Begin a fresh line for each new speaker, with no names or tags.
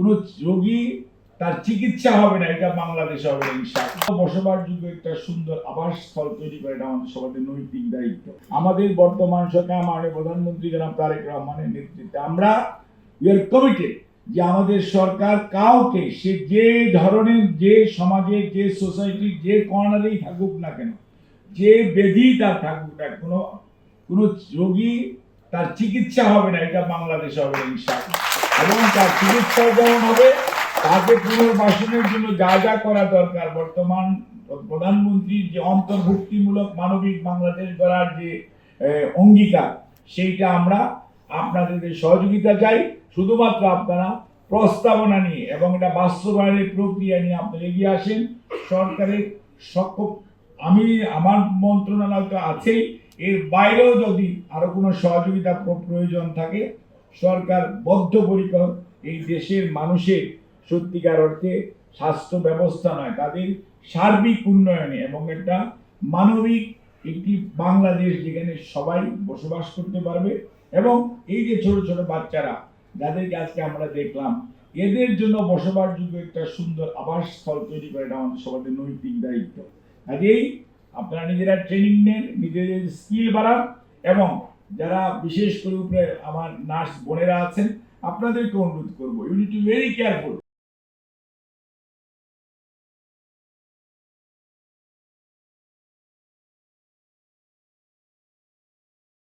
কোনো রোগী তার চিকিৎসা হবে না, এটা বাংলাদেশে হবে না ইনশাআল্লাহ। বসবাসযোগ্য একটা সুন্দর আবাসস্থল তৈরি করে এটা আমাদের সবার নৈতিক দায়িত্ব। আমাদের বর্তমান সরকার মাননীয় প্রধানমন্ত্রী জনাব তারেক রহমানের নেতৃত্বে আমরা কমিটেড যে আমাদের সরকার কাউকে সে যে ধরনের যে সমাজের যে সোসাইটির যে কর্নারেই থাকুক না কেন, যে ব্যাধি তার থাকুক না, কোনো রোগী তার চিকিৎসা হবে না, এটা বাংলাদেশে হবে না ইনশাআল্লাহ। এবং তার চিকিৎসা যেমন হবে, তাকে পুনর্বাসনের জন্য যা যা করা দরকার, বর্তমান প্রধানমন্ত্রীর যে অন্তর্ভুক্তিমূলক মানবিক বাংলাদেশ গড়ার যে অঙ্গীকার, সেইটা আমরা আপনাদের সহযোগিতা চাই। শুধুমাত্র আপনারা প্রস্তাবনা নিয়ে এবং এটা বাস্তবায়নের প্রক্রিয়া নিয়ে আপনারা এগিয়ে আসেন। সরকারের আমার মন্ত্রণালয় তো আছেই, এর বাইরেও যদি আরো কোনো সহযোগিতা প্রয়োজন থাকে, সরকার বদ্ধপরিকর এই দেশের মানুষের সত্যিকার অর্থে স্বাস্থ্য ব্যবস্থা নয়, তাদের সার্বিক উন্নয়নে এবং একটা মানবিক একটি বাংলাদেশ যেখানে সবাই বসবাস করতে পারবে। এবং এই যে ছোট ছোট বাচ্চারা যাদেরকে আজকে আমরা দেখলাম, এদের জন্য বসবাসযোগ্য একটা সুন্দর আবাসস্থল তৈরি করে এটা আমাদের সবার নৈতিক দায়িত্ব। কাজেই আপনারা নিজেরা ট্রেনিং নেন, নিজেদের স্কিল বাড়ান, এবং যারা বিশেষ করে উপরে আমার নার্স বোনেরা আছেন, আপনাদেরকে অনুরোধ করবো, you need to very careful.